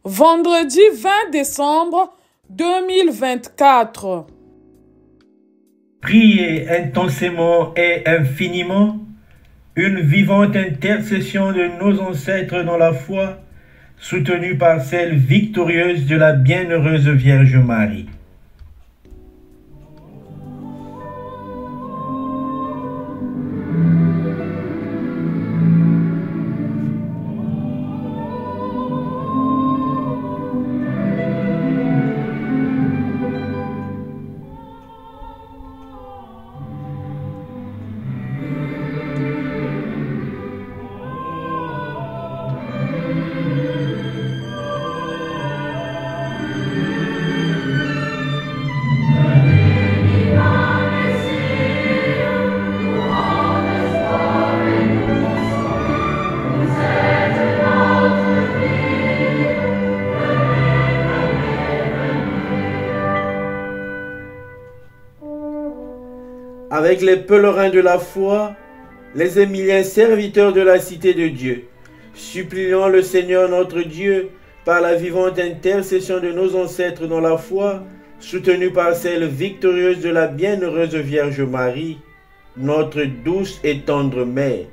Vendredi 20 décembre 2024. Priez intensément et infiniment, une vivante intercession de nos ancêtres dans la foi, soutenue par celle victorieuse de la bienheureuse Vierge Marie. Avec les pèlerins de la foi, les Émiliens serviteurs de la cité de Dieu, suppliant le Seigneur notre Dieu par la vivante intercession de nos ancêtres dans la foi, soutenue par celle victorieuse de la bienheureuse Vierge Marie, notre douce et tendre Mère.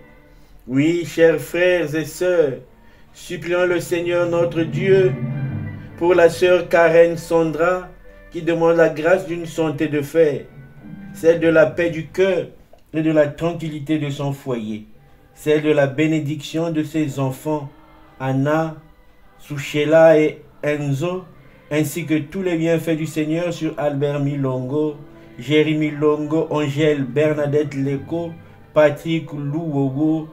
Oui, chers frères et sœurs, suppliant le Seigneur notre Dieu pour la sœur Karen Sandra qui demande la grâce d'une santé de fer, celle de la paix du cœur et de la tranquillité de son foyer, celle de la bénédiction de ses enfants, Anna, Souchela et Enzo, ainsi que tous les bienfaits du Seigneur sur Albert Milongo, Jérémy Longo, Angèle Bernadette Leco, Patrick Louogo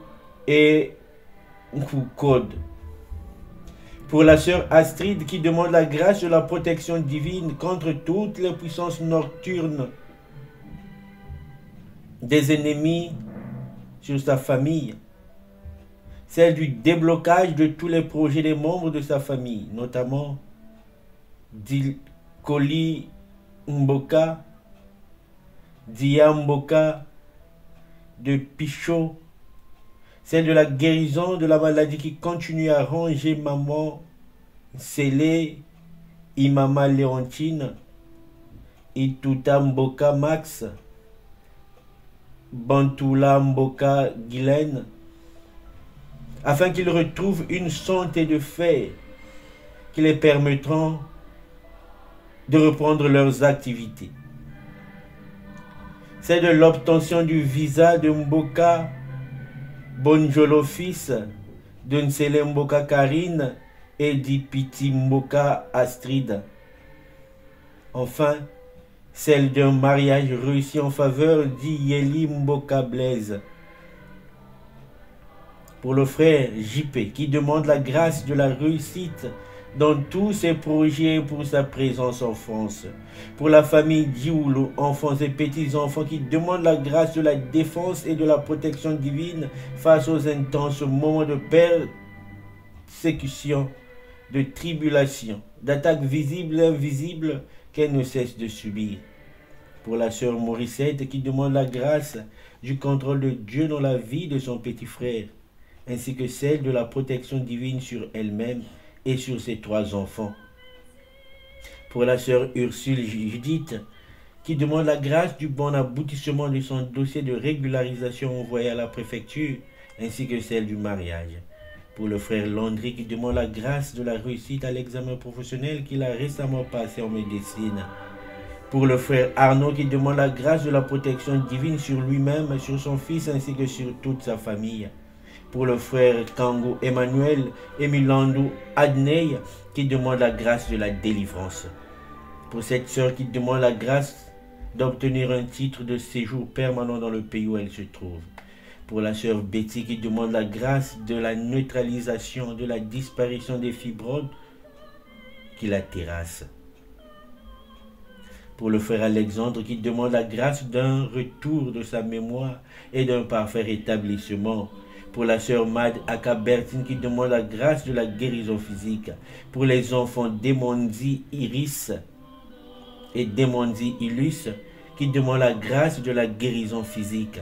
et Code. Pour la sœur Astrid qui demande la grâce de la protection divine contre toutes les puissances nocturnes des ennemis sur sa famille, celle du déblocage de tous les projets des membres de sa famille, notamment Dilkoli Mboka, Dia Mboka, de Pichot, celle de la guérison de la maladie qui continue à ranger maman Célé, Imama Léontine, Ituta Mboka Max, Bantoula Mboka Guylaine, afin qu'ils retrouvent une santé de fer qui les permettront de reprendre leurs activités. C'est de l'obtention du visa de Mboka Bonjolo fils, de Nsele Mboka Karine et d'Ipiti Mboka Astrid. Enfin, celle d'un mariage réussi en faveur d'Yeli Mboka Blaise. Pour le frère JP qui demande la grâce de la réussite dans tous ses projets pour sa présence en France. Pour la famille Dioulou, enfants et petits-enfants qui demandent la grâce de la défense et de la protection divine face aux intenses moments de persécution, de tribulation, d'attaques visibles et invisibles qu'elle ne cesse de subir. Pour la sœur Morissette qui demande la grâce du contrôle de Dieu dans la vie de son petit frère, ainsi que celle de la protection divine sur elle-même et sur ses 3 enfants. Pour la sœur Ursule Judith qui demande la grâce du bon aboutissement de son dossier de régularisation envoyé à la préfecture, ainsi que celle du mariage. Pour le frère Landry qui demande la grâce de la réussite à l'examen professionnel qu'il a récemment passé en médecine. Pour le frère Arnaud qui demande la grâce de la protection divine sur lui-même, sur son fils ainsi que sur toute sa famille. Pour le frère Kango Emmanuel et Milandou Adney qui demande la grâce de la délivrance. Pour cette sœur qui demande la grâce d'obtenir un titre de séjour permanent dans le pays où elle se trouve. Pour la sœur Betty qui demande la grâce de la neutralisation, de la disparition des fibromes qui la terrassent. Pour le frère Alexandre qui demande la grâce d'un retour de sa mémoire et d'un parfait rétablissement. Pour la sœur Mad Akabertine qui demande la grâce de la guérison physique. Pour les enfants Demondi Iris et Demondi Illus qui demandent la grâce de la guérison physique.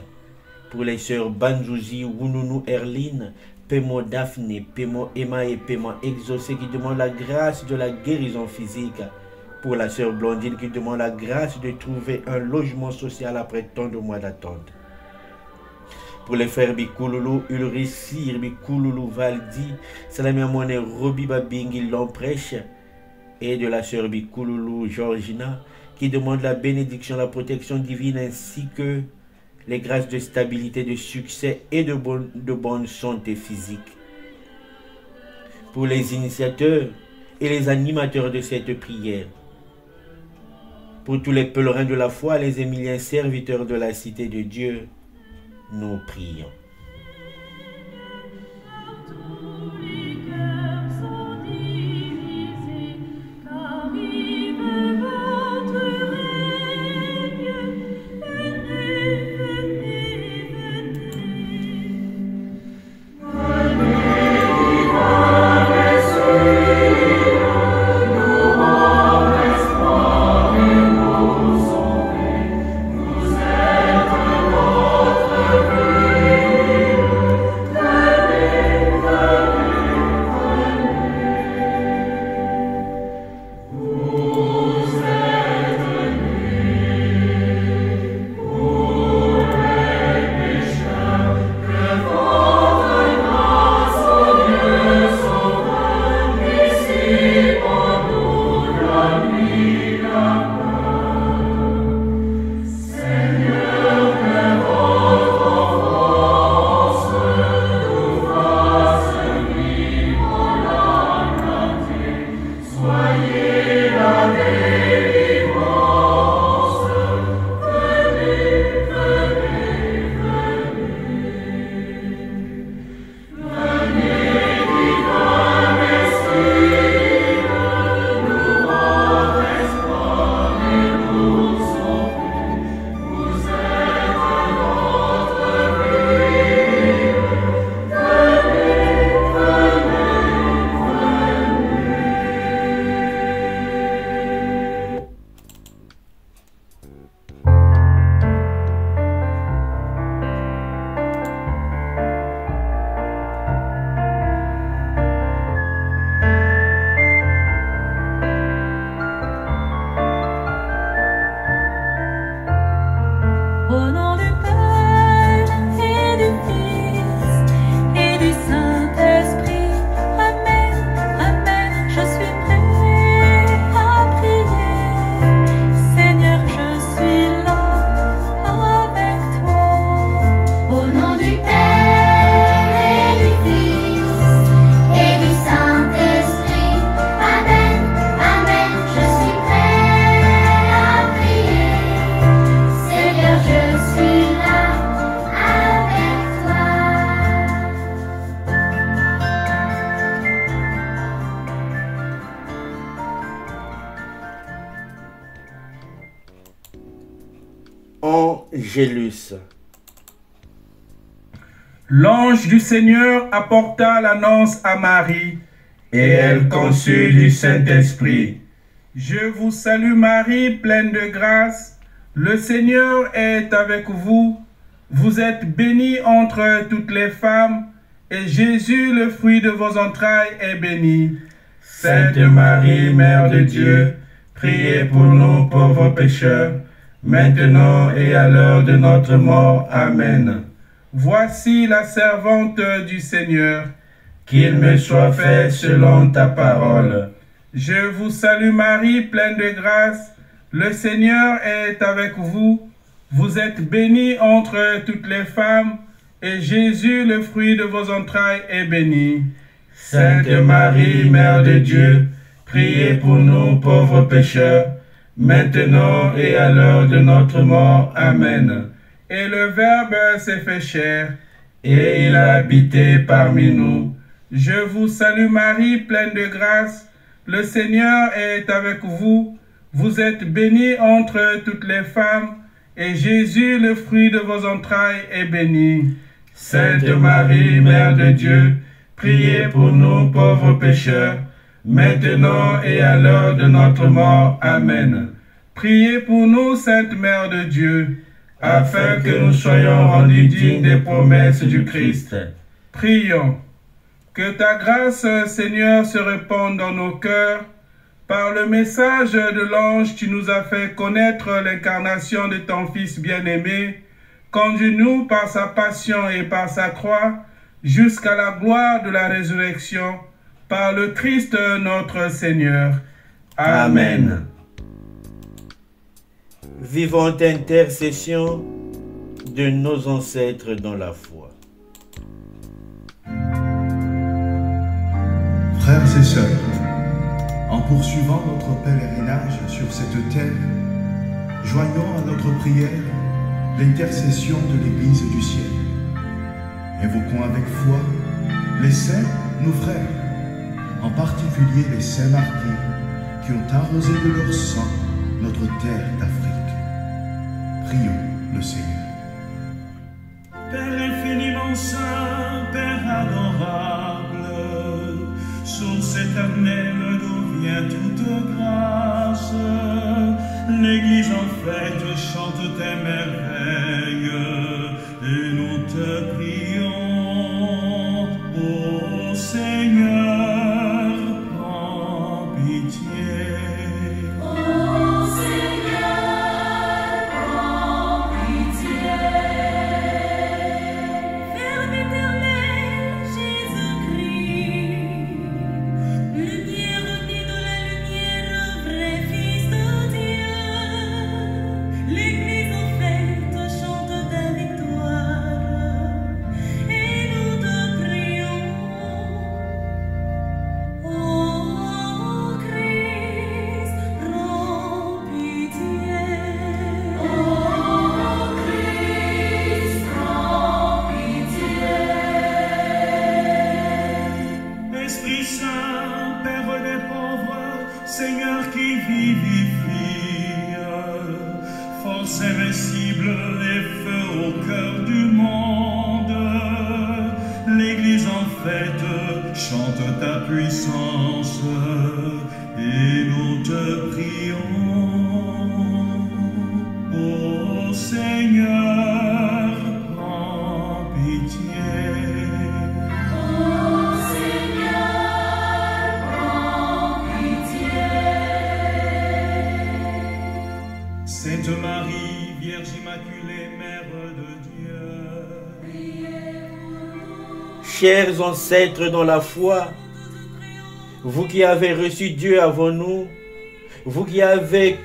Pour les sœurs Banjouzi Wununu Erline, paiement Daphné, paiement Emma et paiement Exaucé qui demandent la grâce de la guérison physique. Pour la sœur Blondine qui demande la grâce de trouver un logement social après tant de mois d'attente. Pour les frères Bikouloulou, Ulrich Sir, Bikouloulou Valdi, Salami Amone, Robi Babingi l'emprêche, et de la sœur Bikouloulou Georgina, qui demande la bénédiction, la protection divine, ainsi que les grâces de stabilité, de succès et de bonne santé physique. Pour les initiateurs et les animateurs de cette prière, pour tous les pèlerins de la foi, les Émiliens serviteurs de la cité de Dieu, nous prions. Angélus. L'ange du Seigneur apporta l'annonce à Marie, et elle conçut du Saint-Esprit. Je vous salue Marie, pleine de grâce. Le Seigneur est avec vous. Vous êtes bénie entre toutes les femmes, et Jésus, le fruit de vos entrailles, est béni. Sainte Marie, Mère de Dieu, priez pour nous pauvres pécheurs, maintenant et à l'heure de notre mort. Amen. Voici la servante du Seigneur. Qu'il me soit fait selon ta parole. Je vous salue Marie, pleine de grâce. Le Seigneur est avec vous. Vous êtes bénie entre toutes les femmes, et Jésus, le fruit de vos entrailles, est béni. Sainte Marie, Mère de Dieu, priez pour nous pauvres pécheurs, maintenant et à l'heure de notre mort. Amen. Et le Verbe s'est fait chair, et il a habité parmi nous. Je vous salue Marie, pleine de grâce. Le Seigneur est avec vous. Vous êtes bénie entre toutes les femmes, et Jésus, le fruit de vos entrailles, est béni. Sainte Marie, Mère de Dieu, priez pour nous pauvres pécheurs, maintenant et à l'heure de notre mort. Amen. Priez pour nous, Sainte Mère de Dieu, afin que nous soyons rendus dignes des promesses du Christ. Prions. Que ta grâce, Seigneur, se répande dans nos cœurs. Par le message de l'ange, tu nous as fait connaître l'incarnation de ton Fils bien-aimé. Conduis-nous par sa passion et par sa croix, jusqu'à la gloire de la résurrection, par le Christ notre Seigneur. Amen. Vivante intercession de nos ancêtres dans la foi. Frères et sœurs, en poursuivant notre pèlerinage sur cette terre, joignons à notre prière l'intercession de l'Église du ciel. Évoquons avec foi les saints, nos frères, en particulier les saints martyrs qui ont arrosé de leur sang notre terre d'Afrique. Prions le Seigneur. Père infiniment saint, Père adorable, source éternelle d'où vient toute grâce, l'Église en fête chante tes merveilles, et nous te prions, ô Seigneur, prends pitié. Ô Seigneur, prends pitié. Vers l'éternel Jésus-Christ, lumière née de la lumière, vrai Fils de Dieu, l'Église en fête chante ta victoire, et nous te prions. Ô Christ, prends pitié. Ô Christ, prends pitié. Esprit Saint, Père des pauvres, Seigneur qui vivifie, force invincible et feu au cœur du monde, l'Église en fête chante ta puissance, et nous te prions, ô Seigneur, prends pitié. Ô Seigneur, prends pitié. Sainte Marie, Vierge Immaculée, Mère de Dieu, Chers ancêtres dans la foi, vous qui avez reçu Dieu avant nous, vous qui avez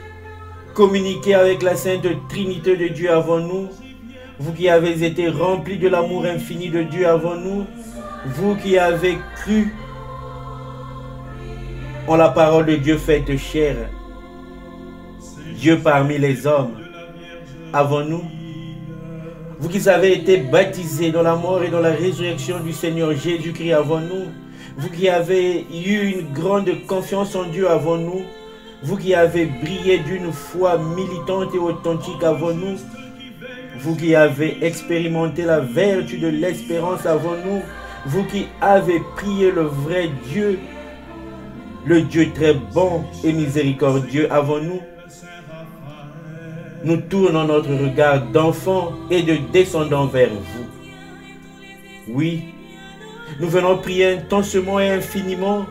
communiqué avec la Sainte Trinité de Dieu avant nous, vous qui avez été remplis de l'amour infini de Dieu avant nous, vous qui avez cru en la parole de Dieu faite chair, Dieu parmi les hommes avant nous, vous qui avez été baptisés dans la mort et dans la résurrection du Seigneur Jésus-Christ avant nous, vous qui avez eu une grande confiance en Dieu avant nous, vous qui avez brillé d'une foi militante et authentique avant nous, vous qui avez expérimenté la vertu de l'espérance avant nous, vous qui avez prié le vrai Dieu, le Dieu très bon et miséricordieux avant nous, nous tournons notre regard d'enfant et de descendant vers vous. Oui, nous venons prier intensément et infiniment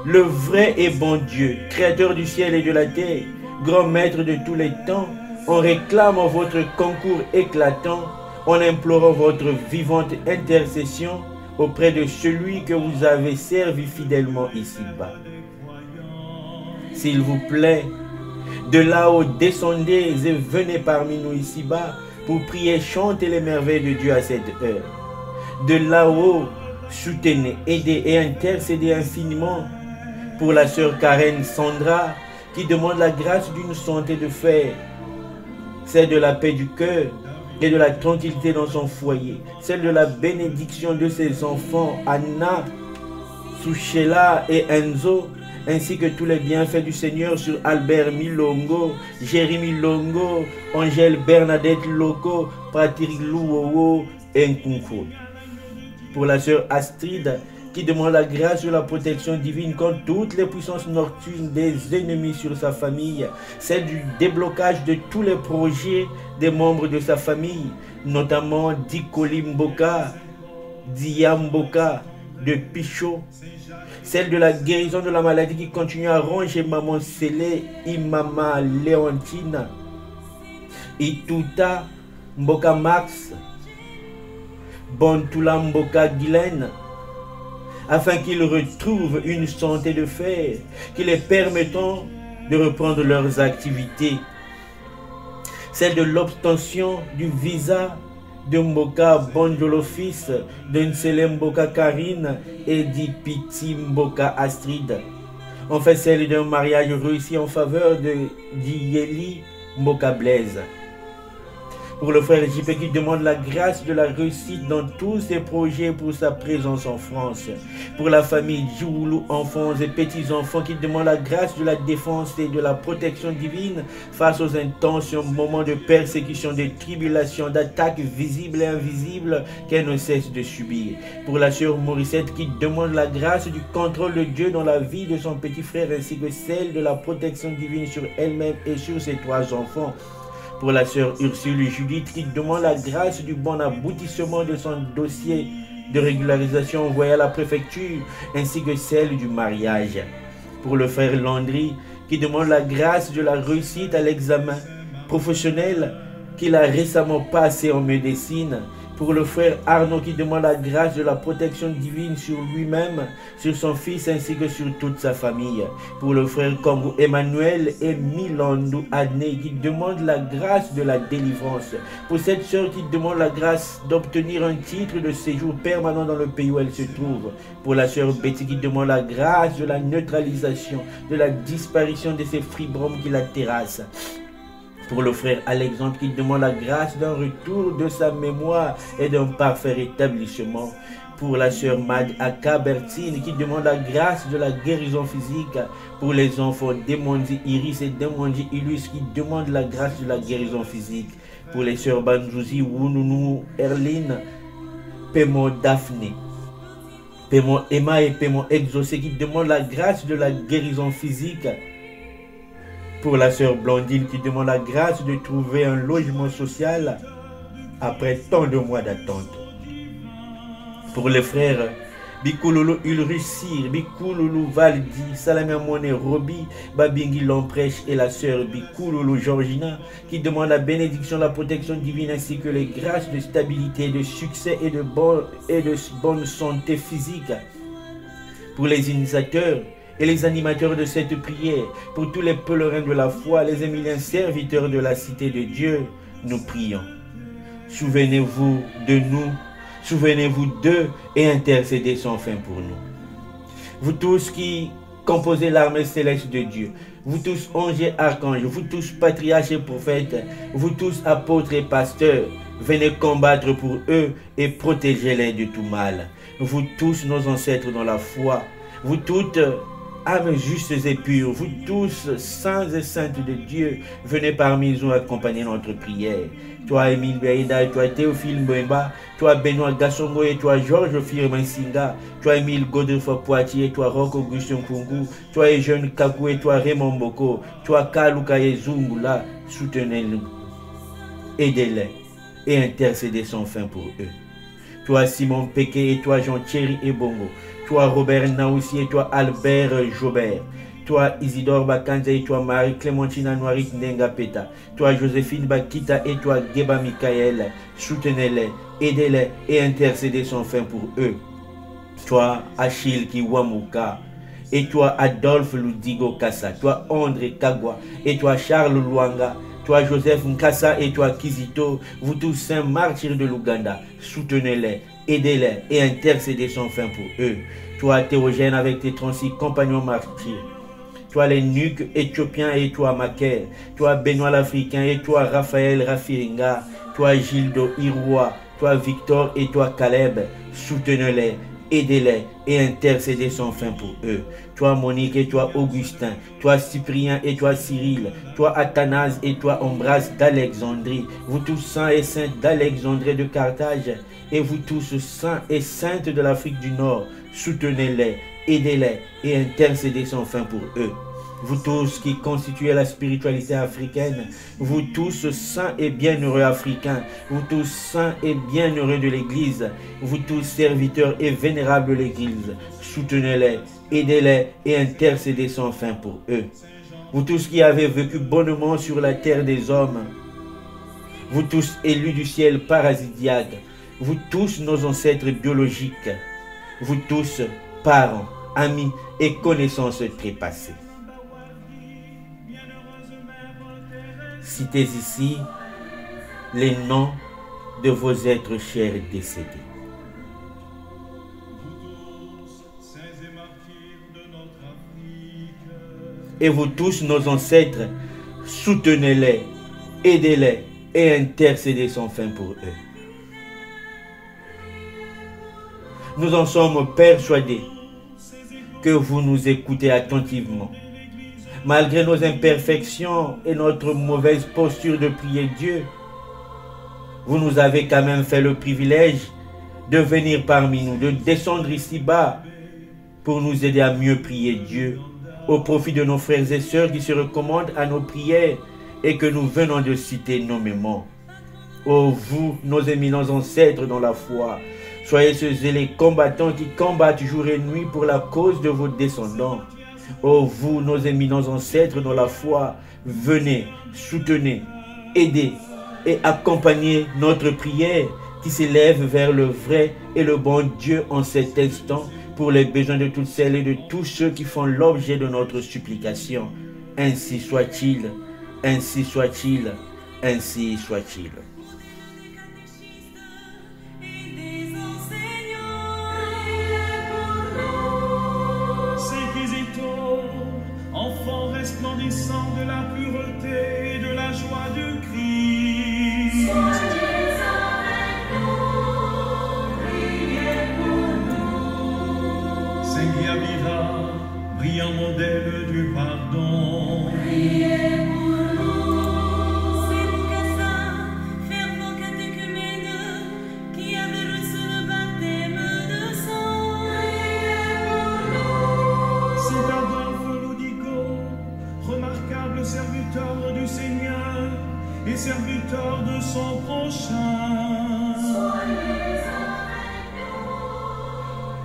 le vrai et bon Dieu, créateur du ciel et de la terre, grand maître de tous les temps, en réclamant votre concours éclatant, en implorant votre vivante intercession auprès de celui que vous avez servi fidèlement ici-bas. S'il vous plaît, de là-haut, descendez et venez parmi nous ici-bas pour prier, chanter les merveilles de Dieu à cette heure. De là-haut, soutenez, aidez et intercédez infiniment pour la sœur Karen Sandra qui demande la grâce d'une santé de fer, celle de la paix du cœur et de la tranquillité dans son foyer, celle de la bénédiction de ses enfants Anna, Souchela et Enzo, ainsi que tous les bienfaits du Seigneur sur Albert Milongo, Jérémy Longo, Angèle Bernadette Loco, Patrick Louowo et Nkunko. Pour la sœur Astrid, qui demande la grâce de la protection divine contre toutes les puissances nocturnes des ennemis sur sa famille, celle du déblocage de tous les projets des membres de sa famille, notamment Dikolimboka, Diamboka, de Pichot, celle de la guérison de la maladie qui continue à ronger Maman Célé et Maman Léontine, Ituta Mboka Max, Bontula Mboka Guylaine, afin qu'ils retrouvent une santé de fer qui les permettant de reprendre leurs activités. Celle de l'obtention du visa de Mboka Bonjolo fils, de Nsele Mboka Karine et d'Ipiti Mboka Astrid. Enfin celle d'un mariage réussi en faveur de Dieli Mboka Blaise. Pour le frère JP qui demande la grâce de la réussite dans tous ses projets pour sa présence en France. Pour la famille Djoulou, enfants et petits-enfants qui demandent la grâce de la défense et de la protection divine face aux intenses moments de persécution, de tribulation, d'attaques visibles et invisibles qu'elle ne cesse de subir. Pour la sœur Morissette qui demande la grâce du contrôle de Dieu dans la vie de son petit frère ainsi que celle de la protection divine sur elle-même et sur ses 3 enfants. Pour la sœur Ursule Judith qui demande la grâce du bon aboutissement de son dossier de régularisation envoyé à la préfecture ainsi que celle du mariage. Pour le frère Landry qui demande la grâce de la réussite à l'examen professionnel qu'il a récemment passé en médecine. Pour le frère Arnaud qui demande la grâce de la protection divine sur lui-même, sur son fils ainsi que sur toute sa famille. Pour le frère Congo Emmanuel et Milandou Adné qui demande la grâce de la délivrance. Pour cette sœur qui demande la grâce d'obtenir un titre de séjour permanent dans le pays où elle se trouve. Pour la sœur Betty qui demande la grâce de la neutralisation, de la disparition de ces fibromes qui la terrassent. Pour le frère Alexandre qui demande la grâce d'un retour de sa mémoire et d'un parfait rétablissement. Pour la sœur Mad Aka Bertine qui demande la grâce de la guérison physique. Pour les enfants Demondi Iris et Demondi Ilus qui demandent la grâce de la guérison physique. Pour les sœurs Banjouzi, Wununu, Erline, Pemo Daphné, Pemo Emma et Pemo Exaucé qui demandent la grâce de la guérison physique. Pour la sœur Blondine qui demande la grâce de trouver un logement social après tant de mois d'attente. Pour les frères Bikululu Ulrissir, Bikululu Valdi, Salamiamone Robi, Babingi Lomprèche et la sœur Bikululu Georgina qui demandent la bénédiction, la protection divine ainsi que les grâces de stabilité, de succès et de bonne santé physique. Pour les initiateurs et les animateurs de cette prière, pour tous les pèlerins de la foi, les émiliens serviteurs de la cité de Dieu, nous prions. Souvenez-vous de nous, souvenez-vous d'eux et intercédez sans fin pour nous. Vous tous qui composez l'armée céleste de Dieu, vous tous anges et archanges, vous tous patriarches et prophètes, vous tous apôtres et pasteurs, venez combattre pour eux et protégez-les de tout mal. Vous tous nos ancêtres dans la foi, vous toutes âmes justes et pures, vous tous saints et saintes de Dieu, venez parmi nous accompagner notre prière. Toi Émile Beida, toi Théophile Mbemba, toi Benoît Gassongo et toi Georges Firmin Singa, toi Émile Godefroy Poitier, toi Roch Augustin Kungu, toi Eugène Kakou et toi Raymond Boko, toi Kaluka et Zungula, soutenez-nous, aidez-les et intercédez sans fin pour eux. Toi Simon Péquet et toi Jean-Thierry Ebongo, toi Robert Naoussi et toi Albert Jobert, toi Isidore Bakanza et toi Marie-Clémentine Anouarit Nengapeta, toi Joséphine Bakita et toi Geba Michael, soutenez-les, aidez-les et intercédez sans fin pour eux. Toi Achille Kiwamuka, et toi Adolphe Ludigo Kassa, toi André Kagwa, et toi Charles Luanga, toi Joseph Nkassa et toi Kizito, vous tous saints martyrs de l'Ouganda, soutenez-les, aidez-les et intercédez sans fin pour eux. Toi Théogène avec tes 36 compagnons martyrs, toi les nuques éthiopiens et toi Maker, toi Benoît l'Africain et toi Raphaël Rafiringa, toi Gildo Iroua, toi Victor et toi Caleb, soutenez-les, aidez-les et intercédez sans fin pour eux. Toi Monique et toi Augustin, toi Cyprien et toi Cyril, toi Athanase et toi Ambroise d'Alexandrie, vous tous saints et saintes d'Alexandrie de Carthage, et vous tous saints et saintes de l'Afrique du Nord, soutenez-les, aidez-les et intercédez sans fin pour eux. vous tous qui constituez la spiritualité africaine, vous tous saints et bienheureux africains, vous tous saints et bienheureux de l'Église, vous tous serviteurs et vénérables de l'Église, soutenez-les, aidez-les et intercédez sans fin pour eux. Vous tous qui avez vécu bonnement sur la terre des hommes, vous tous élus du ciel parasitiaque, vous tous nos ancêtres biologiques, vous tous parents, amis et connaissances trépassées. Citez ici les noms de vos êtres chers décédés. Et vous tous, nos ancêtres, soutenez-les, aidez-les et intercédez sans fin pour eux. Nous en sommes persuadés que vous nous écoutez attentivement. Malgré nos imperfections et notre mauvaise posture de prier Dieu, vous nous avez quand même fait le privilège de venir parmi nous, de descendre ici-bas pour nous aider à mieux prier Dieu, au profit de nos frères et sœurs qui se recommandent à nos prières et que nous venons de citer nommément. Ô vous, nos éminents ancêtres dans la foi, soyez ceux zélés combattants qui combattent jour et nuit pour la cause de vos descendants. Ô vous, nos éminents ancêtres dans la foi, venez, soutenez, aidez et accompagnez notre prière qui s'élève vers le vrai et le bon Dieu en cet instant pour les besoins de toutes celles et de tous ceux qui font l'objet de notre supplication. Ainsi soit-il, ainsi soit-il, ainsi soit-il. Enfant resplendissant de la pureté et de la joie du Christ. Soyez avec nous, priez pour nous. Saint Guiamira, brillant modèle du pardon. Priez pour nous. C'est Mukasa, fervent catéchumène, qui avait reçu le baptême de sang. Priez pour nous. Saint Adolphe Loudigo, remarquable serviteur du Seigneur et serviteur de son prochain. Soyez avec nous,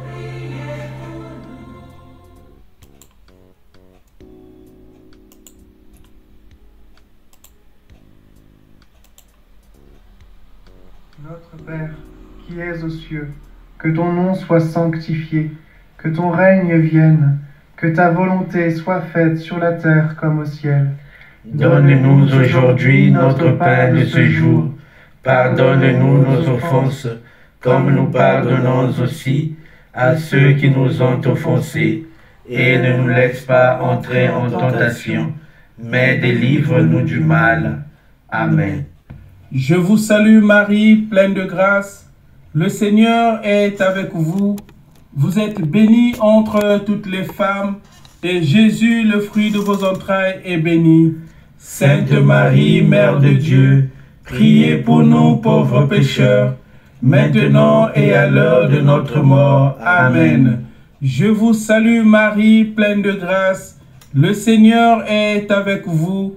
priez pour nous. Notre Père, qui es aux cieux, que ton nom soit sanctifié, que ton règne vienne, que ta volonté soit faite sur la terre comme au ciel. Donne-nous aujourd'hui notre pain de ce jour. Pardonne-nous nos offenses, comme nous pardonnons aussi à ceux qui nous ont offensés. Et ne nous laisse pas entrer en tentation, mais délivre-nous du mal. Amen. Je vous salue Marie, pleine de grâce. Le Seigneur est avec vous. Vous êtes bénie entre toutes les femmes, et Jésus, le fruit de vos entrailles, est béni. Sainte Marie, Mère de Dieu, priez pour nous pauvres pécheurs, maintenant et à l'heure de notre mort. Amen. Je vous salue Marie, pleine de grâce. Le Seigneur est avec vous.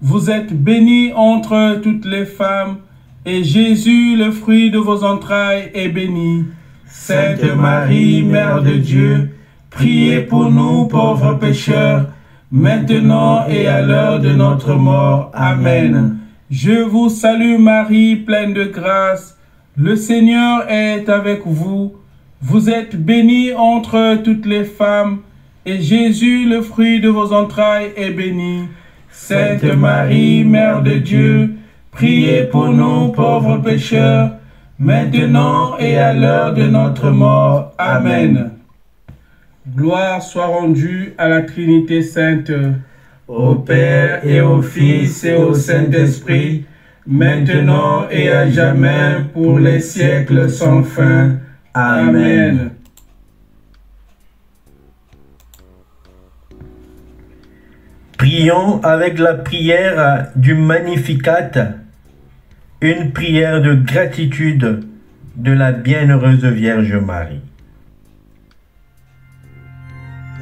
Vous êtes bénie entre toutes les femmes, et Jésus, le fruit de vos entrailles, est béni. Sainte Marie, Mère de Dieu, priez pour nous pauvres pécheurs, maintenant et à l'heure de notre mort. Amen. Je vous salue Marie, pleine de grâce. Le Seigneur est avec vous. Vous êtes bénie entre toutes les femmes, et Jésus, le fruit de vos entrailles, est béni. Sainte Marie, Mère de Dieu, priez pour nous pauvres pécheurs, maintenant et à l'heure de notre mort. Amen. Gloire soit rendue à la Trinité Sainte, Au Père et au Fils et au Saint-Esprit, maintenant et à jamais, pour les siècles sans fin. Amen. Prions avec la prière du Magnificat, une prière de gratitude de la bienheureuse Vierge Marie.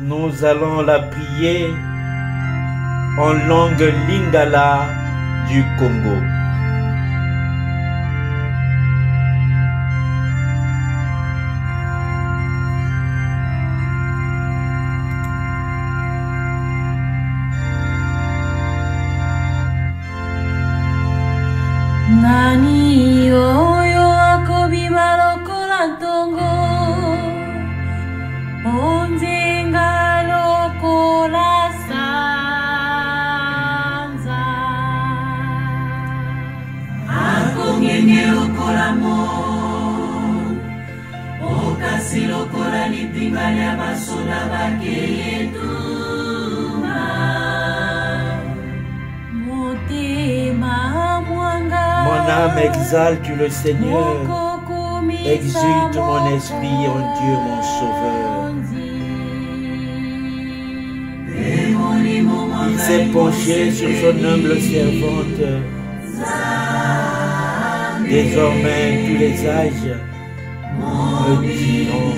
Nous allons la prier en langue lingala du Congo. Nani oyo akobima lokola ntongo, onzenga lokola sanza. Akongenge lokola mo, okasi lokola lipinga lya basoda bakeyetuma. Motema mwanga, Mon âme exalte le Seigneur, exulte mon esprit en Dieu mon Sauveur. Il s'est penché sur son humble servante. Désormais, tous les âges me diront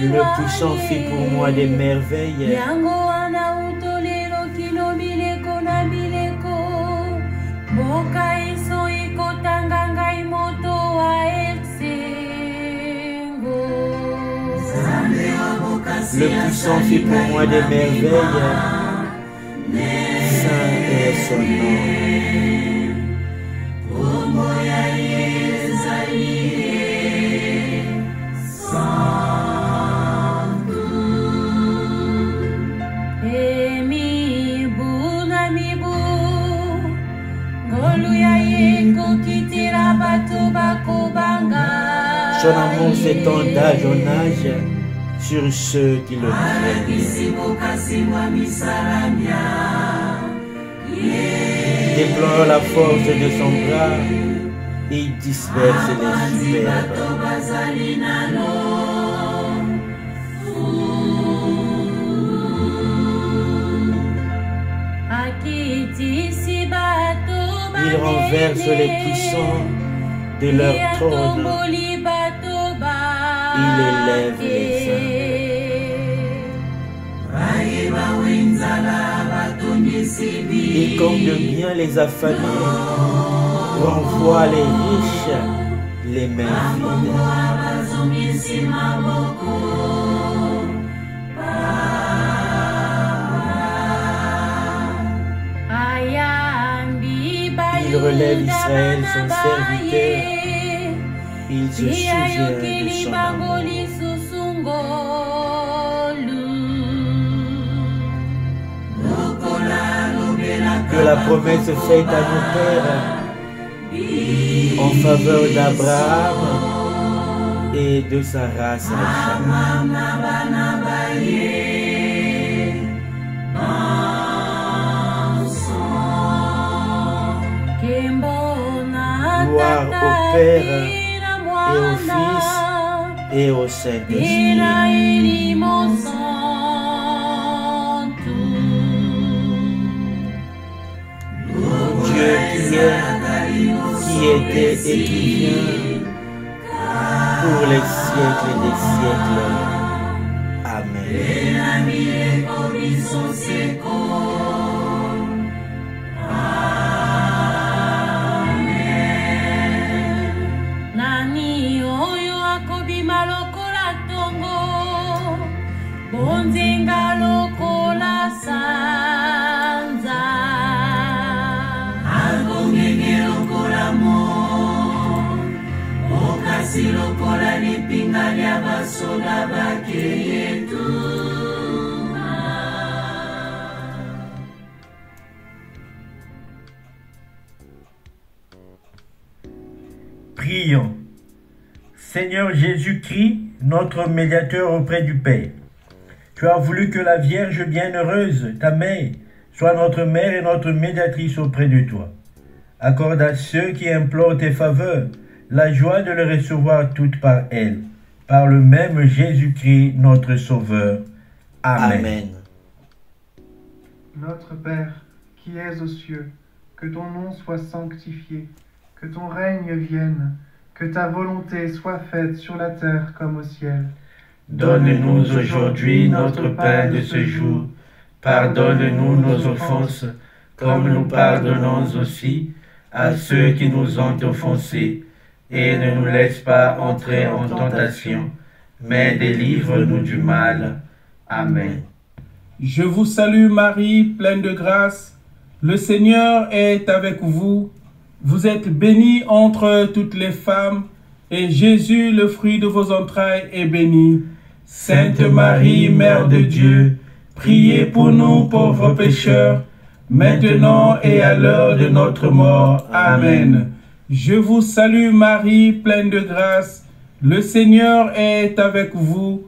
Le puissant fit pour moi des merveilles. Le puissant fit pour moi des merveilles. Saint est son nom. Son amour s'étend d'âge en âge sur ceux qui le craignent. Déplorant la force de son bras, il disperse les superbes. Il renverse les puissants de leur trône. Il élève les saints. Il comble bien les affamés, renvoie les riches, les mains vides. Il relève Israël, son serviteur. Il se souvient de son amour. Que la promesse faite à nos pères en faveur d'Abraham et de sa race à Gloire au Père et au Fils et au Saint-Esprit. Dieu qui était et qui vient pour les siècles des siècles. Amen. Bonzenga lokola sanza, akongenge lokola mo, okasi lokola lipinga lya basoda bakeyetuma. Prions. Seigneur Jésus-Christ, notre médiateur auprès du Père, tu as voulu que la Vierge bienheureuse, ta mère, soit notre mère et notre médiatrice auprès de toi. Accorde à ceux qui implorent tes faveurs la joie de les recevoir toutes par elle, par le même Jésus-Christ, notre Sauveur. Amen. Amen. Notre Père, qui es aux cieux, que ton nom soit sanctifié, que ton règne vienne, que ta volonté soit faite sur la terre comme au ciel. Donne-nous aujourd'hui notre pain de ce jour. Pardonne-nous nos offenses, comme nous pardonnons aussi à ceux qui nous ont offensés. Et ne nous laisse pas entrer en tentation, mais délivre-nous du mal. Amen. Je vous salue Marie, pleine de grâce. Le Seigneur est avec vous. Vous êtes bénie entre toutes les femmes, et Jésus, le fruit de vos entrailles, est béni. Sainte Marie, Mère de Dieu, priez pour nous pauvres pécheurs, maintenant et à l'heure de notre mort. Amen. Je vous salue Marie, pleine de grâce. Le Seigneur est avec vous.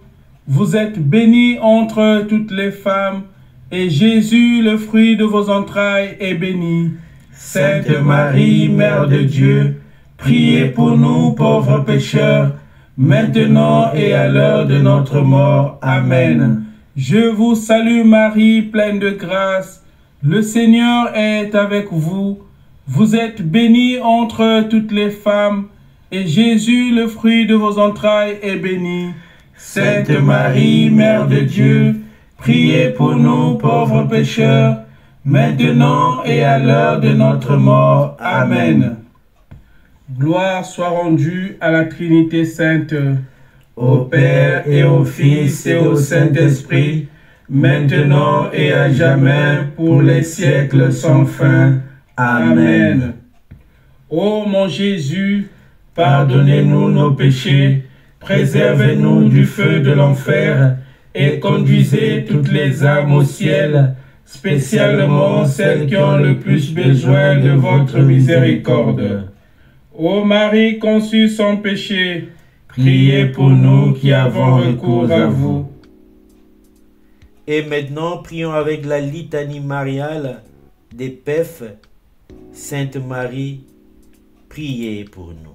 Vous êtes bénie entre toutes les femmes, et Jésus, le fruit de vos entrailles, est béni. Sainte Marie, Mère de Dieu, priez pour nous pauvres pécheurs, maintenant et à l'heure de notre mort. Amen. Je vous salue Marie, pleine de grâce. Le Seigneur est avec vous. Vous êtes bénie entre toutes les femmes, et Jésus, le fruit de vos entrailles, est béni. Sainte Marie, Mère de Dieu, priez pour nous pauvres pécheurs, maintenant et à l'heure de notre mort. Amen. Gloire soit rendue à la Trinité Sainte, Au Père et au Fils et au Saint-Esprit, maintenant et à jamais, pour les siècles sans fin. Amen. Ô mon Jésus, Pardonnez-nous nos péchés, préservez-nous du feu de l'enfer, et conduisez toutes les âmes au ciel, spécialement celles qui ont le plus besoin de votre miséricorde. ô Marie conçue sans péché, Priez pour nous qui avons recours à vous. Et maintenant, prions avec la litanie mariale des Pèphes. Sainte Marie, priez pour nous.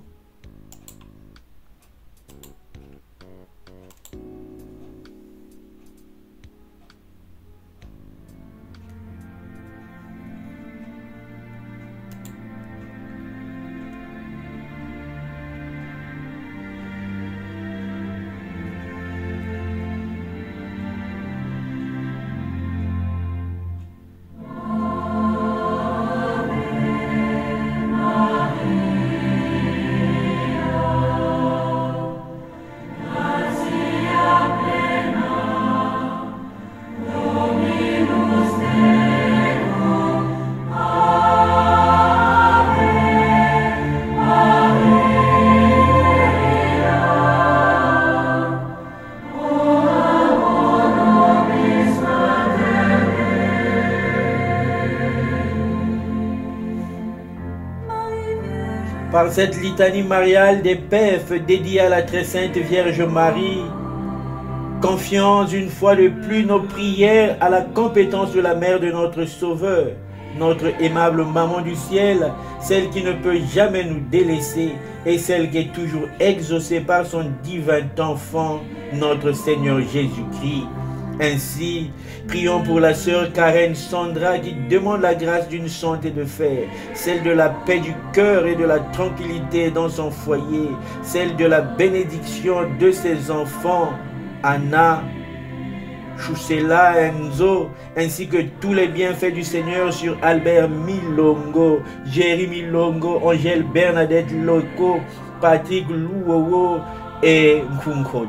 Par cette litanie mariale des Pèphes dédiée à la très sainte Vierge Marie, confions une fois de plus nos prières à la compétence de la Mère de notre Sauveur, notre aimable Maman du ciel, celle qui ne peut jamais nous délaisser et celle qui est toujours exaucée par son divin enfant, notre Seigneur Jésus-Christ. Ainsi, prions pour la sœur Karen Sandra qui demande la grâce d'une santé de fer, celle de la paix du cœur et de la tranquillité dans son foyer, celle de la bénédiction de ses enfants, Anna, Chusela, Enzo, ainsi que tous les bienfaits du Seigneur sur Albert Milongo, Jerry Milongo, Angèle Bernadette Loco, Patrick Louowo et Nkunkod.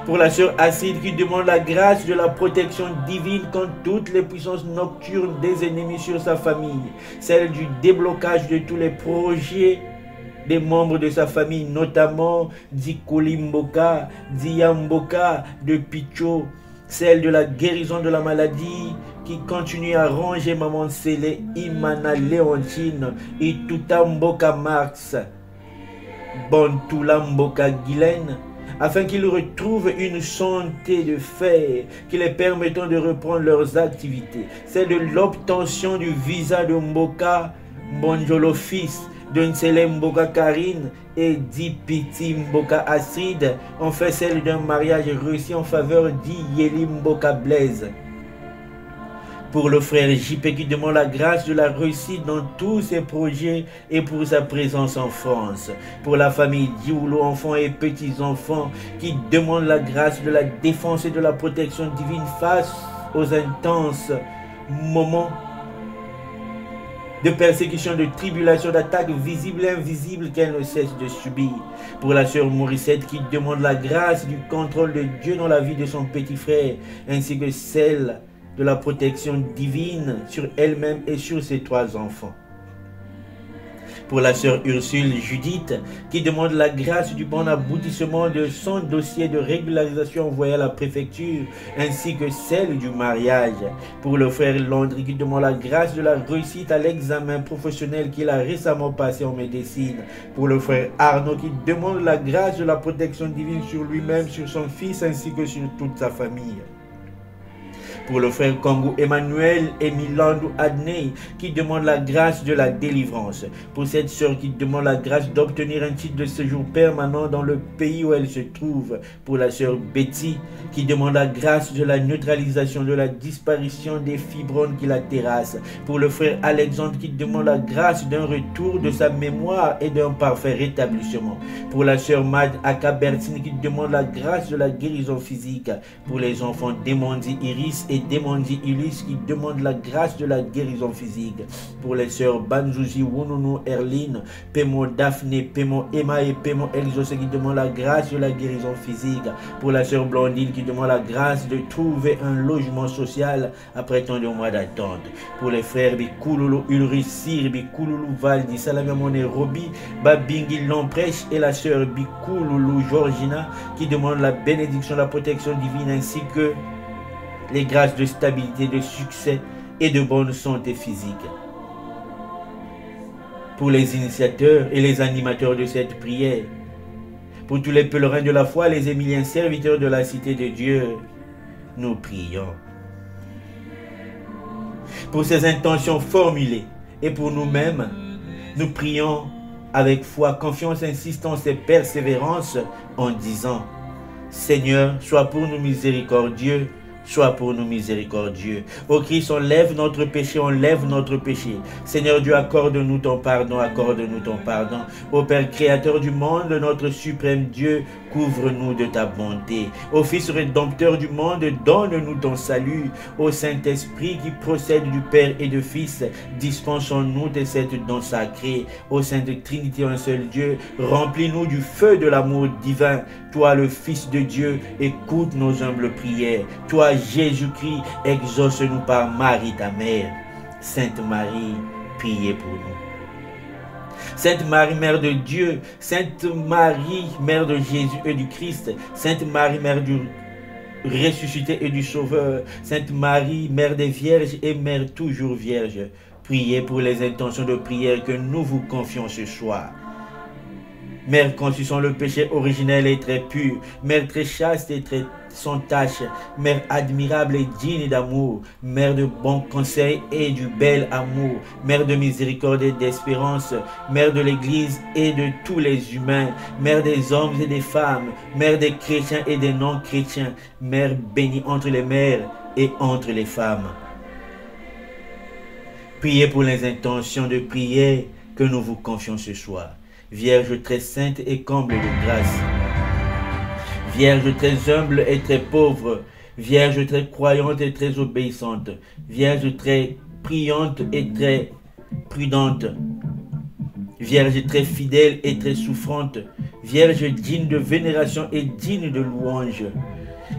Pour la sœur Acide qui demande la grâce de la protection divine contre toutes les puissances nocturnes des ennemis sur sa famille, celle du déblocage de tous les projets des membres de sa famille, notamment Dikolimboka, Diamboka, de Picho, celle de la guérison de la maladie qui continue à ranger Maman Sélé, Imana Léontine, et Tutamboka Marx, Bontulamboka Guylaine, afin qu'ils retrouvent une santé de fer qui les permettant de reprendre leurs activités. C'est de l'obtention du visa de Mboka Bonjolo fils, de Nsele Mboka Karine et d'Ipiti Mboka Astrid, en fait celle d'un mariage réussi en faveur d'Iyeli Mboka Blaise. Pour le frère JP qui demande la grâce de la réussite dans tous ses projets et pour sa présence en France. Pour la famille Dioulou, enfants et petits-enfants qui demandent la grâce de la défense et de la protection divine face aux intenses moments de persécution, de tribulation, d'attaques visibles et invisibles qu'elle ne cesse de subir. Pour la sœur Morissette qui demande la grâce du contrôle de Dieu dans la vie de son petit frère, ainsi que celle de la protection divine sur elle-même et sur ses 3 enfants. Pour la sœur Ursule Judith qui demande la grâce du bon aboutissement de son dossier de régularisation envoyé à la préfecture ainsi que celle du mariage. Pour le frère Landry qui demande la grâce de la réussite à l'examen professionnel qu'il a récemment passé en médecine. Pour le frère Arnaud qui demande la grâce de la protection divine sur lui-même, sur son fils ainsi que sur toute sa famille. Pour le frère Kangou Emmanuel et Milandou Adney qui demande la grâce de la délivrance. Pour cette sœur qui demande la grâce d'obtenir un titre de séjour permanent dans le pays où elle se trouve. Pour la sœur Betty qui demande la grâce de la neutralisation de la disparition des fibromes qui la terrassent. Pour le frère Alexandre qui demande la grâce d'un retour de sa mémoire et d'un parfait rétablissement. Pour la sœur Mad Akabertine qui demande la grâce de la guérison physique. Pour les enfants Demondi Iris et Demondi Ulysse qui demandent la grâce de la guérison physique. Pour les sœurs Banzuzi, Wununu, Erline, Pemo Daphné, Pemo Emma et Pemo Exaucé qui demandent la grâce de la guérison physique. Pour la sœur Blondine qui demande la grâce de trouver un logement social après tant de mois d'attente. Pour les frères Bikululu, Ulrich Sir, Bikululu Valdi, Salamamone Robi, Babingi Lomprèche et la sœur Bikululu Georgina qui demandent la bénédiction, la protection divine ainsi que les grâces de stabilité, de succès et de bonne santé physique. Pour les initiateurs et les animateurs de cette prière, pour tous les pèlerins de la foi, les Émiliens serviteurs de la cité de Dieu, nous prions. Pour ces intentions formulées et pour nous-mêmes, nous prions avec foi, confiance, insistance et persévérance en disant: Seigneur, sois pour nous miséricordieux, sois pour nous miséricordieux. Ô Christ, enlève notre péché, enlève notre péché. Seigneur Dieu, accorde-nous ton pardon, accorde-nous ton pardon. Ô Père créateur du monde, notre suprême Dieu, couvre-nous de ta bonté. Ô Fils rédempteur du monde, donne-nous ton salut. Ô Saint-Esprit qui procède du Père et du Fils, dispense en nous de cette dons sacrés. Ô Sainte Trinité, un seul Dieu, remplis-nous du feu de l'amour divin. Toi, le Fils de Dieu, écoute nos humbles prières. Toi, Jésus-Christ, exauce-nous par Marie, ta mère. Sainte Marie, priez pour nous. Sainte Marie, Mère de Dieu, Sainte Marie, Mère de Jésus et du Christ, Sainte Marie, Mère du ressuscité et du Sauveur, Sainte Marie, Mère des Vierges et Mère toujours Vierge, priez pour les intentions de prière que nous vous confions ce soir. Mère conçue sans le péché originel et très pur, Mère très chaste et très sans tache, Mère admirable et digne d'amour, Mère de bon conseil et du bel amour, Mère de miséricorde et d'espérance, Mère de l'Église et de tous les humains, Mère des hommes et des femmes, Mère des chrétiens et des non-chrétiens, Mère bénie entre les mères et entre les femmes. Priez pour les intentions de prière que nous vous confions ce soir. Vierge très sainte et comble de grâce, Vierge très humble et très pauvre, Vierge très croyante et très obéissante, Vierge très priante et très prudente, Vierge très fidèle et très souffrante, Vierge digne de vénération et digne de louange,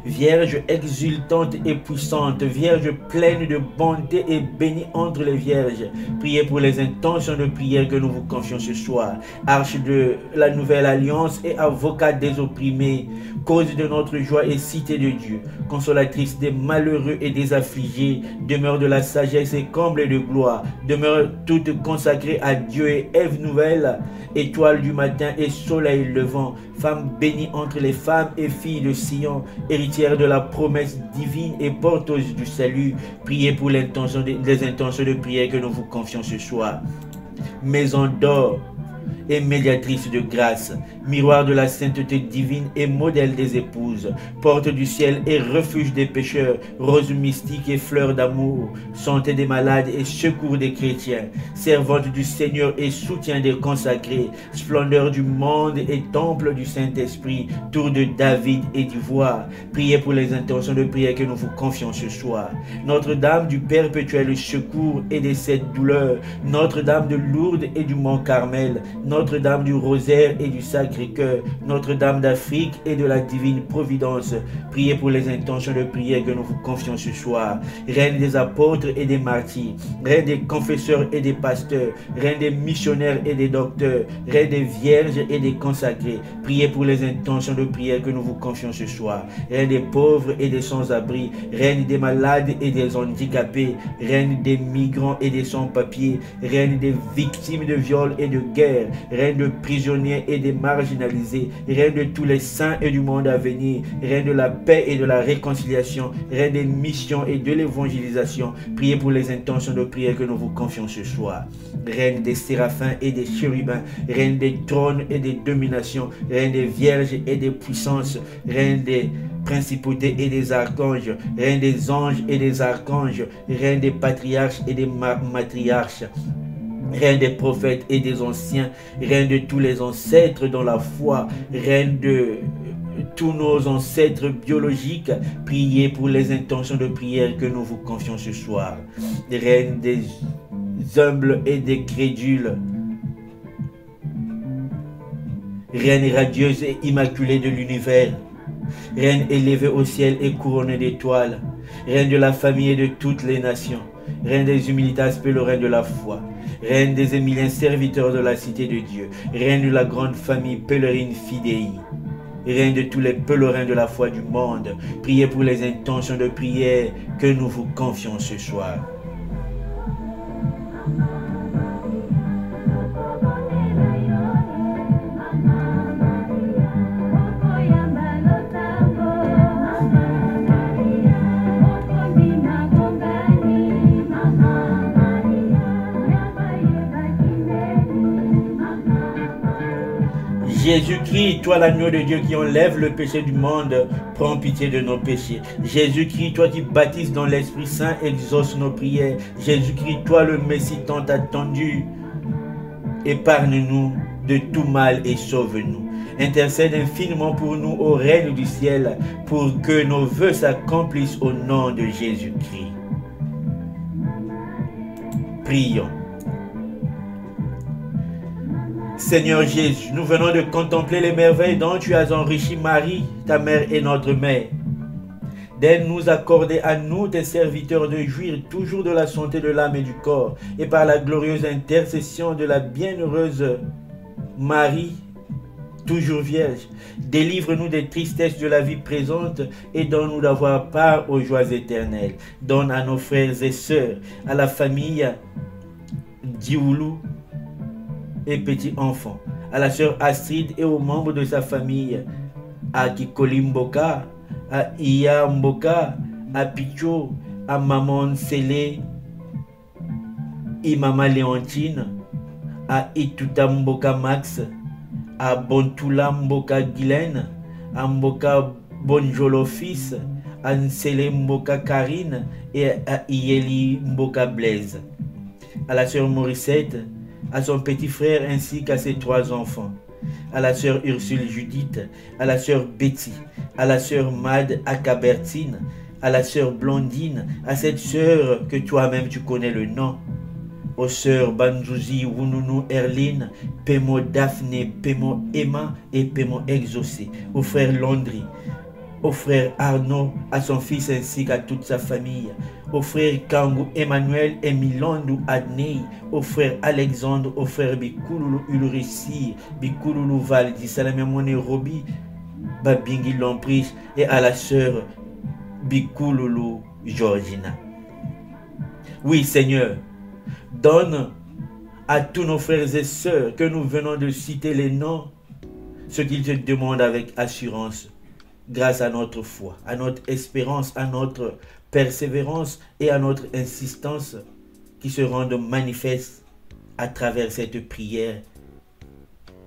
Vierge exultante et puissante, Vierge pleine de bonté et bénie entre les vierges. Priez pour les intentions de prière que nous vous confions ce soir. Arche de la nouvelle alliance et avocate des opprimés, cause de notre joie et cité de Dieu, consolatrice des malheureux et des affligés, demeure de la sagesse et comble de gloire, demeure toute consacrée à Dieu et Ève nouvelle, étoile du matin et soleil levant, femme bénie entre les femmes et fille de Sion, héritière de la promesse divine et porteuse du salut. Priez pour les intentions de prière que nous vous confions ce soir. Maison d'or et médiatrice de grâce, miroir de la sainteté divine et modèle des épouses, porte du ciel et refuge des pécheurs, rose mystique et fleur d'amour, santé des malades et secours des chrétiens, servante du Seigneur et soutien des consacrés, splendeur du monde et temple du Saint-Esprit, tour de David et d'ivoire. Priez pour les intentions de prière que nous vous confions ce soir. Notre-Dame du perpétuel secours et des sept douleurs, Notre-Dame de Lourdes et du Mont Carmel, Notre-Dame du Rosaire et du Sacré-Cœur, Notre-Dame d'Afrique et de la Divine Providence. Priez pour les intentions de prière que nous vous confions ce soir. Reine des apôtres et des martyrs, Reine des confesseurs et des pasteurs, Reine des missionnaires et des docteurs, Reine des vierges et des consacrés. Priez pour les intentions de prière que nous vous confions ce soir. Reine des pauvres et des sans-abri, Reine des malades et des handicapés, Reine des migrants et des sans-papiers, Reine des victimes de viols et de guerre, Reine de prisonniers et des marginalisés, Reine de tous les saints et du monde à venir, Reine de la paix et de la réconciliation, Reine des missions et de l'évangélisation. Priez pour les intentions de prière que nous vous confions ce soir. Reine des séraphins et des chérubins, Reine des trônes et des dominations, Reine des vierges et des puissances, Reine des principautés et des archanges, Reine des anges et des archanges, Reine des patriarches et des matriarches, Reine des prophètes et des anciens, Reine de tous les ancêtres dans la foi, Reine de tous nos ancêtres biologiques. Priez pour les intentions de prière que nous vous confions ce soir. Reine des humbles et des crédules, Reine radieuse et immaculée de l'univers, Reine élevée au ciel et couronnée d'étoiles, Reine de la famille et de toutes les nations, Reine des humilitas pèlerins de la foi, Reine des émiliens serviteurs de la cité de Dieu, Reine de la grande famille pèlerine fidei, Reine de tous les pèlerins de la foi du monde. Priez pour les intentions de prière que nous vous confions ce soir. Jésus-Christ, toi l'agneau de Dieu qui enlève le péché du monde, prends pitié de nos péchés. Jésus-Christ, toi qui baptises dans l'Esprit Saint, exauce nos prières. Jésus-Christ, toi le Messie tant attendu, épargne-nous de tout mal et sauve-nous. Intercède infiniment pour nous au règne du ciel, pour que nos vœux s'accomplissent au nom de Jésus-Christ. Prions. Seigneur Jésus, nous venons de contempler les merveilles dont tu as enrichi Marie, ta mère et notre mère. D'aide-nous accorder à nous, tes serviteurs, de jouir toujours de la santé de l'âme et du corps, et par la glorieuse intercession de la bienheureuse Marie, toujours vierge, délivre-nous des tristesses de la vie présente et donne-nous d'avoir part aux joies éternelles. Donne à nos frères et sœurs, à la famille Dioulou et petit enfant, à la sœur Astrid et aux membres de sa famille, à Kikoli Mboka, à Iya Mboka, à Picho, à Maman Sele, à Mama Léontine, à Ituta Mboka Max, à Bontula Mboka Guylaine, à Mboka Bonjolo Fils, à Nsele Mboka Karine et à Ieli Mboka Blaise, à la sœur Morissette, à son petit frère ainsi qu'à ses 3 enfants, à la sœur Ursule Judith, à la sœur Betty, à la sœur Mad Akabertine, à la sœur Blondine, à cette sœur que toi-même tu connais le nom, aux sœurs Banjouzi, Wununu, Erline, Pemo Daphné, Pemo Emma et Pemo Exaucé, au frère Landry, au frère Arnaud, à son fils ainsi qu'à toute sa famille, au frère Kangu Emmanuel et Milandou Adnei, au frère Alexandre, au frère Bikululu Ulrisi, Bikululu Valdi, Salamemone Robi, Babingi Lomprich et à la sœur Bikululu Georgina. Oui Seigneur, donne à tous nos frères et sœurs que nous venons de citer les noms, ce qu'ils te demandent avec assurance, grâce à notre foi, à notre espérance, à notre persévérance et à notre insistance qui se rendent manifestes à travers cette prière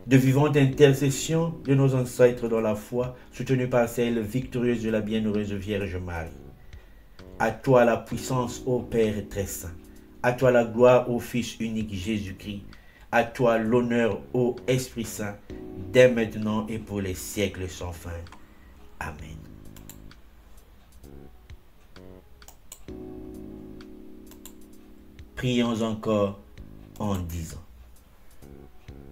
de vivantes intercessions de nos ancêtres dans la foi, soutenues par celle victorieuse de la bienheureuse Vierge Marie. À toi la puissance, ô Père très saint. À toi la gloire, ô Fils unique Jésus-Christ. À toi l'honneur, ô Esprit Saint, dès maintenant et pour les siècles sans fin. Amen. Prions encore en disant: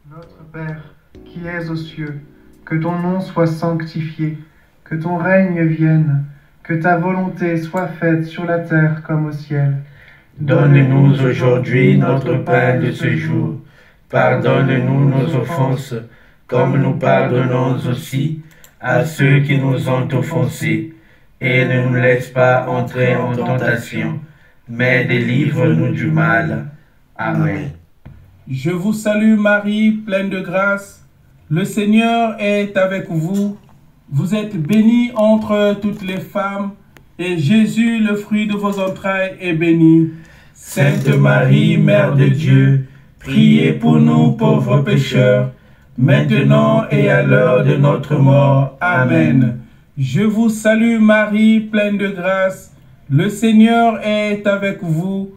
Notre Père, qui es aux cieux, que ton nom soit sanctifié, que ton règne vienne, que ta volonté soit faite sur la terre comme au ciel. Donne-nous aujourd'hui notre pain de ce jour. Pardonne-nous nos offenses, comme nous pardonnons aussi à ceux qui nous ont offensés. Et ne nous laisse pas entrer en tentation, mais délivre-nous du mal. Amen. Je vous salue Marie, pleine de grâce. Le Seigneur est avec vous. Vous êtes bénie entre toutes les femmes, et Jésus, le fruit de vos entrailles, est béni. Sainte Marie, Mère de Dieu, priez pour nous pauvres pécheurs, maintenant et à l'heure de notre mort. Amen. Je vous salue Marie, pleine de grâce. Le Seigneur est avec vous.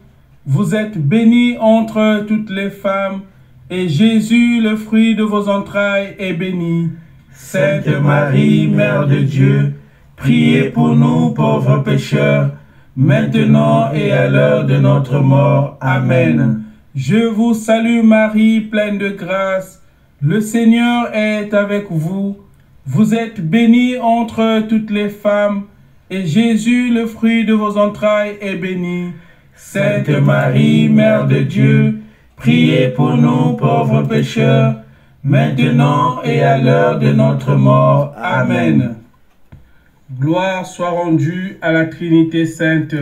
Vous êtes bénie entre toutes les femmes, et Jésus, le fruit de vos entrailles, est béni. Sainte Marie, Mère de Dieu, priez pour nous pauvres pécheurs, maintenant et à l'heure de notre mort. Amen. Je vous salue Marie, pleine de grâce. Le Seigneur est avec vous. Vous êtes bénie entre toutes les femmes, et Jésus, le fruit de vos entrailles, est béni. Sainte Marie, Mère de Dieu, priez pour nous pauvres pécheurs, maintenant et à l'heure de notre mort. Amen. Gloire soit rendue à la Trinité Sainte,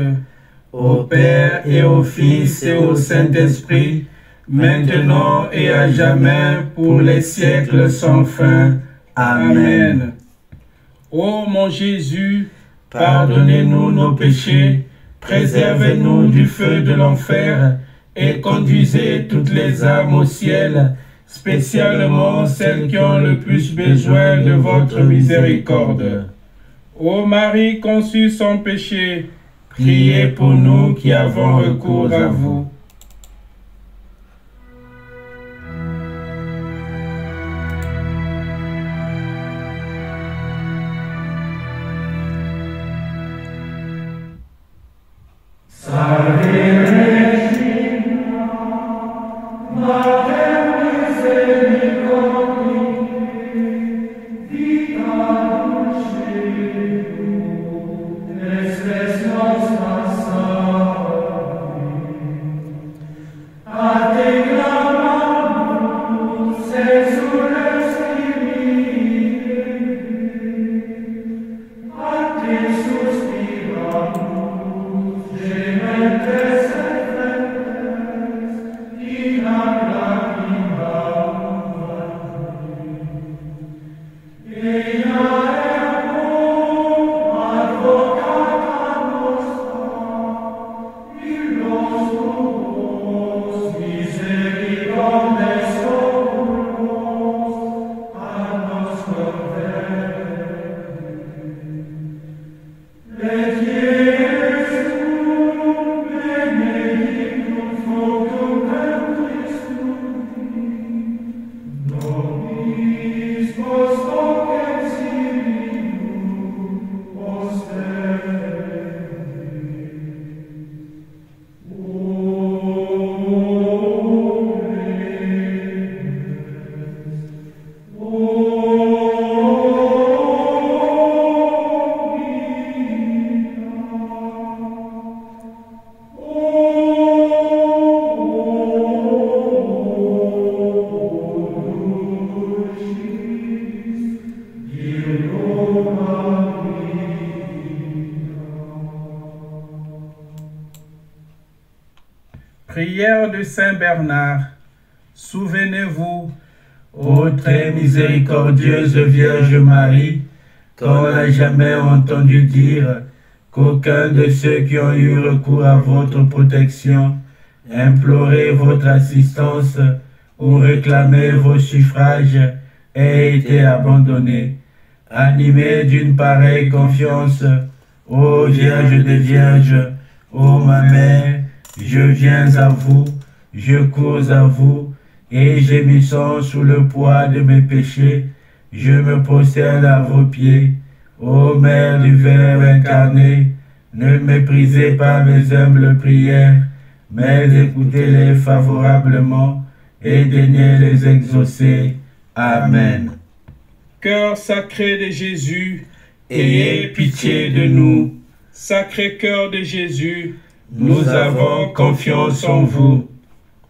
Au Père et au Fils et au Saint-Esprit, maintenant et à jamais, pour les siècles sans fin. Amen. Ô mon Jésus, Pardonnez-nous nos péchés, préservez-nous du feu de l'enfer, et conduisez toutes les âmes au ciel, spécialement celles qui ont le plus besoin de votre miséricorde. ô Marie conçue sans péché, Priez pour nous qui avons recours à vous. Prière de Saint Bernard. Souvenez-vous, Ô très miséricordieuse Vierge Marie, qu'on n'a jamais entendu dire qu'aucun de ceux qui ont eu recours à votre protection, implorer votre assistance, où réclamer vos suffrages ait été abandonné. Animé d'une pareille confiance, ô Vierge des Vierges, ô ma mère, je viens à vous, je cours à vous, et gémissant sous le poids de mes péchés, je me prosterne à vos pieds. Ô Mère du Verbe incarné, ne méprisez pas mes humbles prières, mais écoutez-les favorablement et daignez les exaucer. Amen. Cœur sacré de Jésus, Ayez pitié de nous. Sacré cœur de Jésus, Nous avons confiance en vous.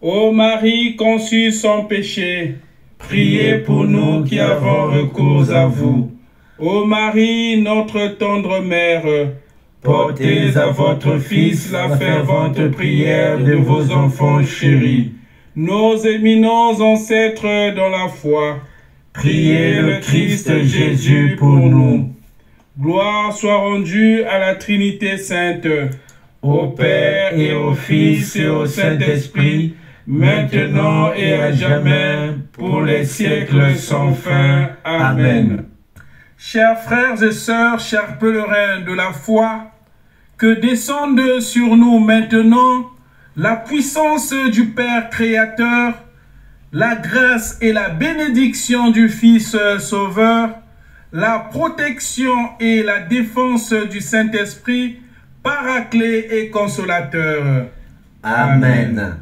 ô Marie conçue sans péché, Priez pour nous qui avons recours à vous. ô Marie, notre tendre mère, Portez à votre Fils la fervente prière de vos enfants chéris. nos éminents ancêtres dans la foi, Priez le Christ Jésus pour nous. gloire soit rendue à la Trinité sainte, Au Père et au Fils et au Saint-Esprit, maintenant et à jamais, pour les siècles sans fin. Amen. Chers frères et sœurs, chers pèlerins de la foi, que descende sur nous maintenant la puissance du Père créateur, la grâce et la bénédiction du Fils sauveur, la protection et la défense du Saint-Esprit, Paraclet et consolateur. Amen.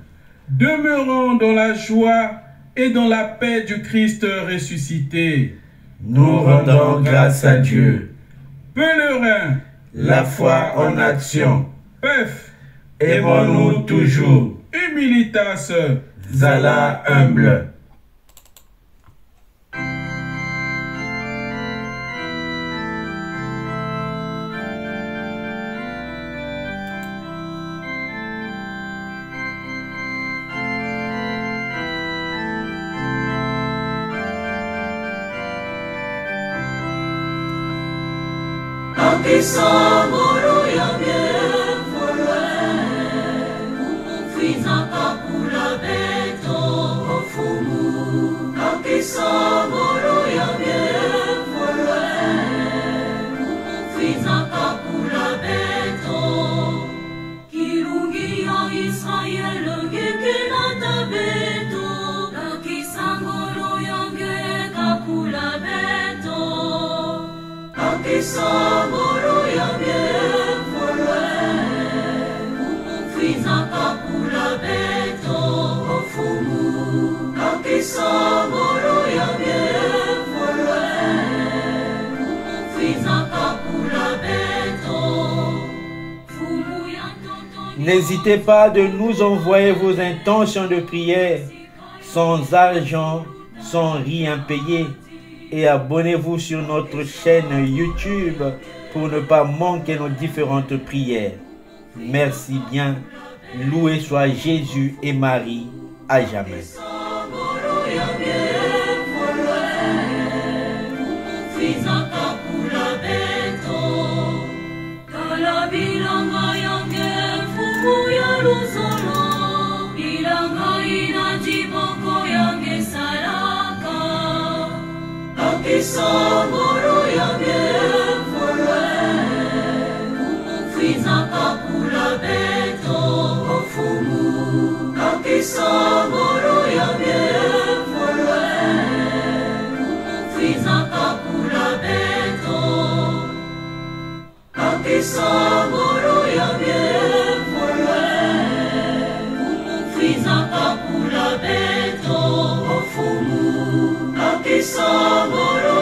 Demeurons dans la joie et dans la paix du Christ ressuscité. Nous rendons grâce à Dieu. Pèlerins, La foi en action. Pef, Aimons-nous toujours. Humilitas, Zala humble. N'hésitez pas de nous envoyer vos intentions de prière sans argent, sans rien payer. Et abonnez-vous sur notre chaîne YouTube pour ne pas manquer nos différentes prières. Merci bien. Loué soit Jésus et Marie à jamais. Samoro